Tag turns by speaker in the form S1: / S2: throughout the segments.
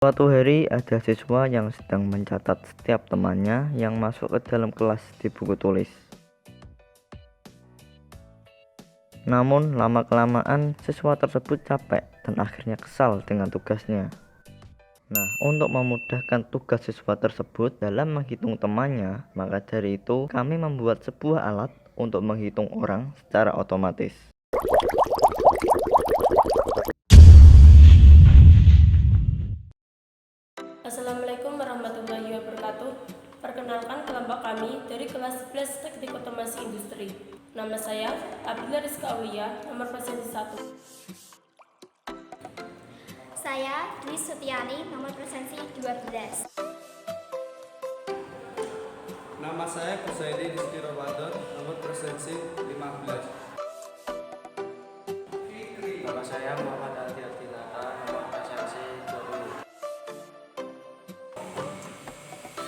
S1: Suatu hari ada siswa yang sedang mencatat setiap temannya yang masuk ke dalam kelas di buku tulis. Namun lama-kelamaan siswa tersebut capek dan akhirnya kesal dengan tugasnya. Nah, untuk memudahkan tugas siswa tersebut dalam menghitung temannya, maka dari itu kami membuat sebuah alat untuk menghitung orang secara otomatis.
S2: Assalamualaikum warahmatullahi wabarakatuh. Perkenalkan, kelompok kami dari kelas 11 Teknik Otomasi Industri. Nama saya Abdullah Rizka Aulia, nomor presensi 1.
S3: Saya Dwi Sutiani, nomor presensi 12.
S4: Nama saya Kusaidi Rizky Ramadan, nomor presensi 15.
S5: Nama saya Muhammad Adi Abdinata, nomor presensi 20.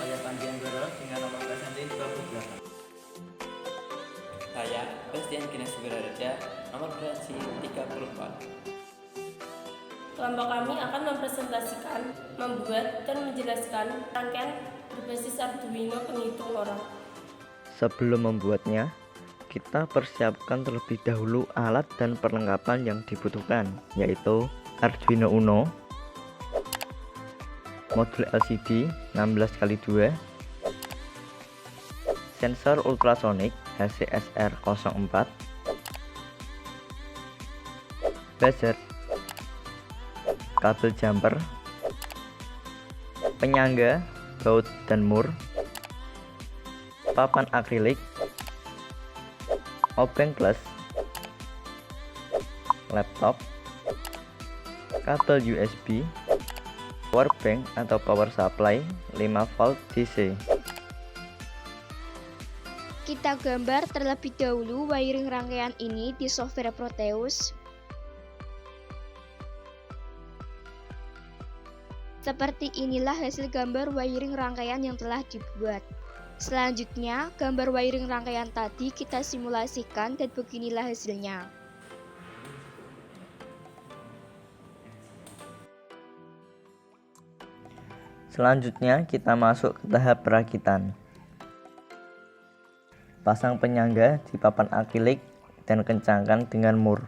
S6: Saya Panji Anggoro dengan nomor presensi 28.
S7: Saya Bastian Gines Wiraraja, nomor presensi 34.
S2: Kelompok kami akan mempresentasikan, membuat, dan menjelaskan rangkaian berbasis Arduino penghitung orang.
S1: Sebelum membuatnya, kita persiapkan terlebih dahulu alat dan perlengkapan yang dibutuhkan, yaitu Arduino Uno, modul LCD 16x2, sensor ultrasonic HCSR04, buzzer, kabel jumper, penyangga, baut dan mur, papan akrilik, obeng plus, laptop, kabel USB, power bank atau power supply 5V DC.
S3: Kita gambar terlebih dahulu wiring rangkaian ini di software Proteus. Seperti inilah hasil gambar wiring rangkaian yang telah dibuat. Selanjutnya, gambar wiring rangkaian tadi kita simulasikan dan beginilah hasilnya.
S1: Selanjutnya kita masuk ke tahap perakitan. Pasang penyangga di papan akrilik dan kencangkan dengan mur.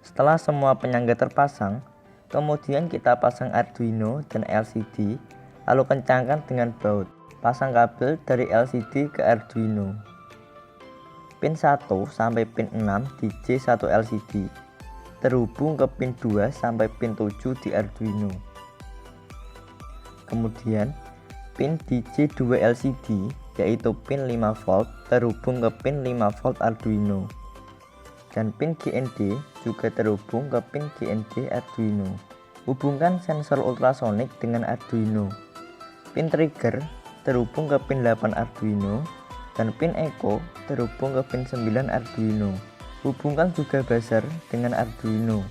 S1: Setelah semua penyangga terpasang, kemudian kita pasang Arduino dan LCD, lalu kencangkan dengan baut. Pasang kabel dari LCD ke Arduino. Pin 1 sampai pin 6 di J1 LCD, terhubung ke pin 2 sampai pin 7 di Arduino. Kemudian, pin di J2 LCD, yaitu pin 5V, terhubung ke pin 5V Arduino. Dan pin GND juga terhubung ke pin GND Arduino. Hubungkan sensor ultrasonic dengan Arduino. Pin trigger terhubung ke pin 8 Arduino dan pin echo terhubung ke pin 9 Arduino. Hubungkan juga buzzer dengan Arduino.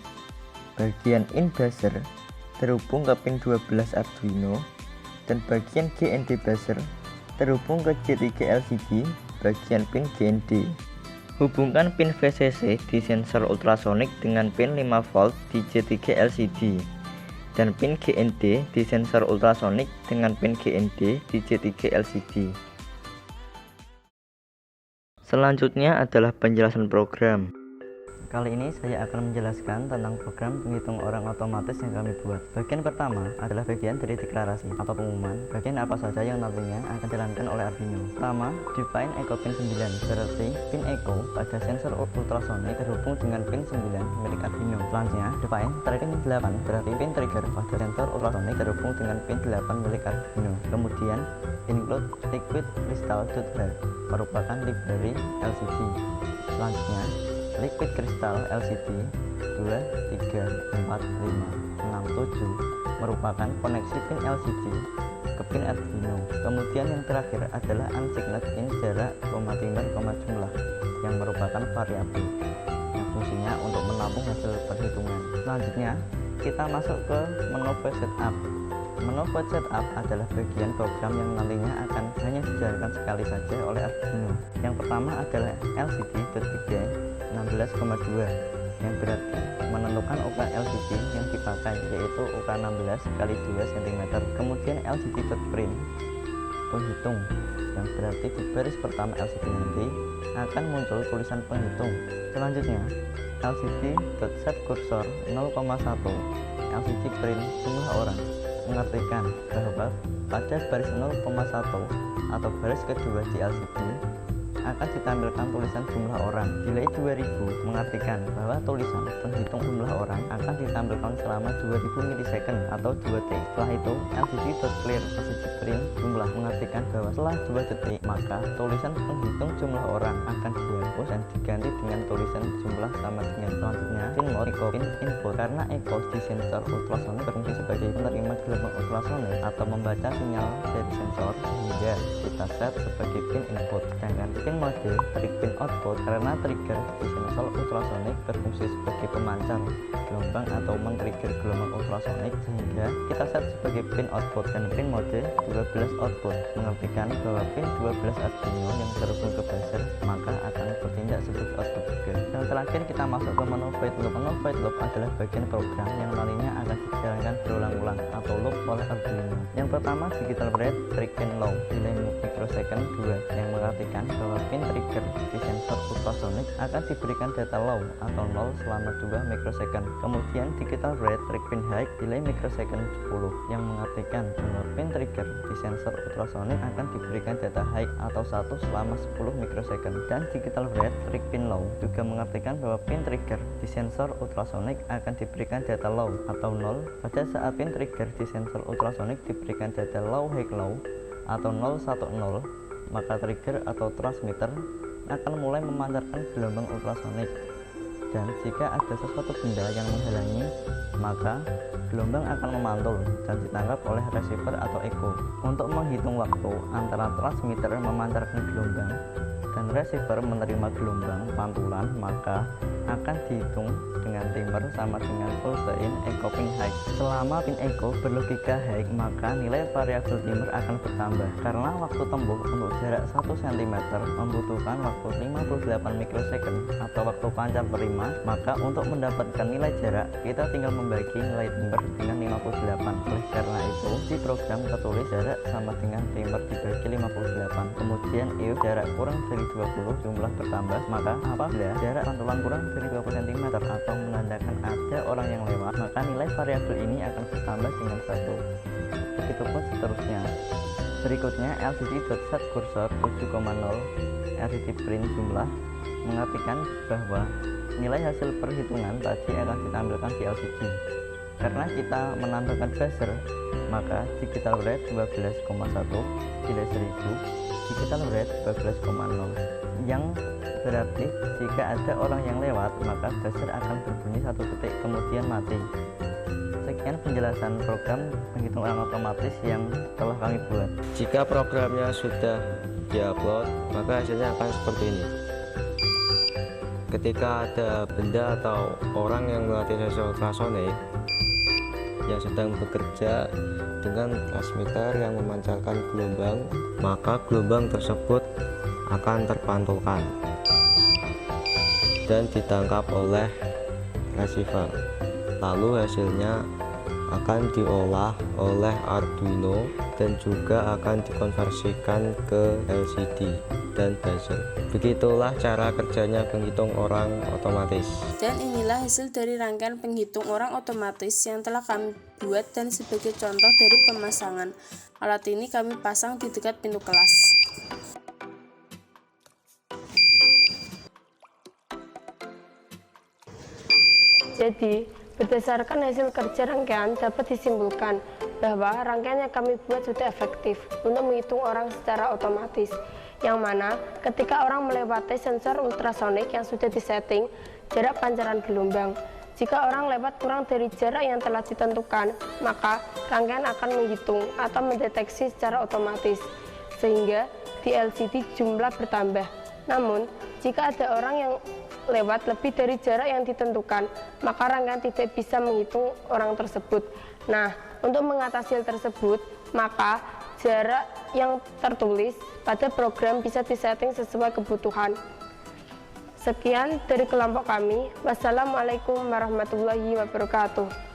S1: Bagian in buzzer terhubung ke pin 12 Arduino dan bagian GND buzzer terhubung ke J3 LCD bagian pin GND. Hubungkan pin VCC di sensor ultrasonic dengan pin 5V di J3 LCD dan pin GND di sensor ultrasonic dengan pin GND di J3 LCD. Selanjutnya adalah penjelasan program. Kali ini saya akan menjelaskan tentang program penghitung orang otomatis yang kami buat. Bagian pertama adalah bagian dari deklarasi atau pengumuman bagian apa saja yang nantinya akan dijalankan oleh Arduino. Pertama, define echo pin 9, berarti pin echo pada sensor ultrasonic terhubung dengan pin 9 milik Arduino. Selanjutnya, define pin 8, berarti pin trigger pada sensor ultrasonic terhubung dengan pin 8 milik Arduino. Kemudian, include liquid crystal .bar merupakan library LCD. Selanjutnya, liquid crystal LCD 2, 3, 4, 5, 6, 7 merupakan koneksi pin LCD ke pin Arduino. Kemudian yang terakhir adalah unsigned in jarak, timer, jumlah yang merupakan variabel yang fungsinya untuk menampung hasil perhitungan. Selanjutnya kita masuk ke menu File Setup. Menu File Setup adalah bagian program yang nantinya akan hanya dijalankan sekali saja oleh Arduino. Yang pertama adalah LCD.begin 16,2 yang berarti menentukan ukuran LCD yang dipakai, yaitu UK16 x 2 cm. Kemudian LCD touchprint penghitung, yang berarti di baris pertama LCD nanti akan muncul tulisan penghitung. Selanjutnya LCD dot set cursor 0,1 LCD print jumlah orang, mengartikan bahwa pada baris 0,1 atau baris kedua di LCD akan ditampilkan tulisan jumlah orang. Delay 2000 mengartikan bahwa tulisan penghitung jumlah orang akan ditampilkan selama 2000 milisecond atau 2 detik. Setelah itu LCD dot clear LCD print jumlah mengartikan bahwa setelah 2 detik maka tulisan penghitung jumlah orang akan dihapus dan diganti dengan tulisan jumlah sama dengan. Selanjutnya pin mode echo pin input, karena echo di sensor ultrasonik berfungsi sebagai penerima gelombang ultrasonik atau membaca sinyal dari sensor, sehingga kita set sebagai pin input. Sedangkan pin mode trik pin output, karena trigger di sensor ultrasonik berfungsi sebagai pemancar gelombang atau men-trigger gelombang ultrasonik, sehingga kita set sebagai pin output. Dan pin mode 12 output mengartikan bahwa pin 12 Arduino yang terhubung ke buzzer maka akan bertindak sebagai output juga. Dan terakhir kita masuk ke menu void loop. Menu void loop adalah bagian program yang nantinya akan dijalankan berulang-ulang atau loop oleh Arduino. Yang pertama digital read trig pin low delay microsecond 2, yang mengartikan bahwa pin trigger di sensor ultrasonik akan diberikan data low atau 0 selama 2 microsecond. Kemudian digital read trig pin high delay microsecond 10, yang mengartikan bahwa pin trigger di sensor ultrasonik akan diberikan data high atau 1 selama 10 microsecond. Dan digital read trig pin low juga mengartikan bahwa pin trigger di sensor ultrasonik akan diberikan data low atau 0 pada saat pin trigger di sensor ultrasonik diberikan data low high low atau 0 1 0, maka trigger atau transmitter akan mulai memancarkan gelombang ultrasonik. Dan jika ada sesuatu benda yang menghalangi, maka gelombang akan memantul dan ditangkap oleh receiver atau echo. Untuk menghitung waktu antara transmitter memancarkan gelombang dan receiver menerima gelombang pantulan, maka akan dihitung dengan timer sama dengan pulse in echo pin high. Selama pin echo berlogika high, maka nilai variabel timer akan bertambah. Karena waktu tempuh untuk jarak 1 cm membutuhkan waktu 58 mikrosecond atau waktu pancar terima, maka untuk mendapatkan nilai jarak kita tinggal membagi nilai timer dengan 58. Oleh karena itu di program tertulis jarak sama dengan timer dibagi 58. Kemudian if jarak kurang dari 20 jumlah bertambah, maka apabila jarak pantulan kurang dari 20 cm atau menandakan ada orang yang lewat, maka nilai variabel ini akan bertambah dengan 1. Begitupun seterusnya. Berikutnya LCD dot set cursor 7,0 LCD print jumlah mengartikan bahwa nilai hasil perhitungan tadi akan ditampilkan di LCD. Karena kita menampilkan buzzer, maka digital read 12,1 delay 1000 digital read 12,0, yang berarti jika ada orang yang lewat maka buzzer akan berbunyi 1 detik kemudian mati. Sekian penjelasan program penghitung orang otomatis yang telah kami buat.
S5: Jika programnya sudah diupload, maka hasilnya akan seperti ini. Ketika ada benda atau orang yang melatih sensor ultrasonik yang sedang bekerja dengan transmitter yang memancarkan gelombang, maka gelombang tersebut akan terpantulkan dan ditangkap oleh receiver. Lalu hasilnya akan diolah oleh Arduino dan juga akan dikonversikan ke LCD dan buzzer. Begitulah cara kerjanya penghitung orang otomatis.
S2: Dan inilah hasil dari rangkaian penghitung orang otomatis yang telah kami buat, dan sebagai contoh dari pemasangan alat ini kami pasang di dekat pintu kelas. Jadi, berdasarkan hasil kerja rangkaian dapat disimpulkan bahwa rangkaian yang kami buat sudah efektif untuk menghitung orang secara otomatis, yang mana ketika orang melewati sensor ultrasonik yang sudah disetting jarak pancaran gelombang, jika orang lewat kurang dari jarak yang telah ditentukan, maka rangkaian akan menghitung atau mendeteksi secara otomatis, sehingga di LCD jumlah bertambah. Namun, jika ada orang yang lewat lebih dari jarak yang ditentukan, maka rangkaian tidak bisa menghitung orang tersebut. Nah, untuk mengatasi hal tersebut, maka jarak yang tertulis pada program bisa disetting sesuai kebutuhan. Sekian dari kelompok kami. Wassalamualaikum warahmatullahi wabarakatuh.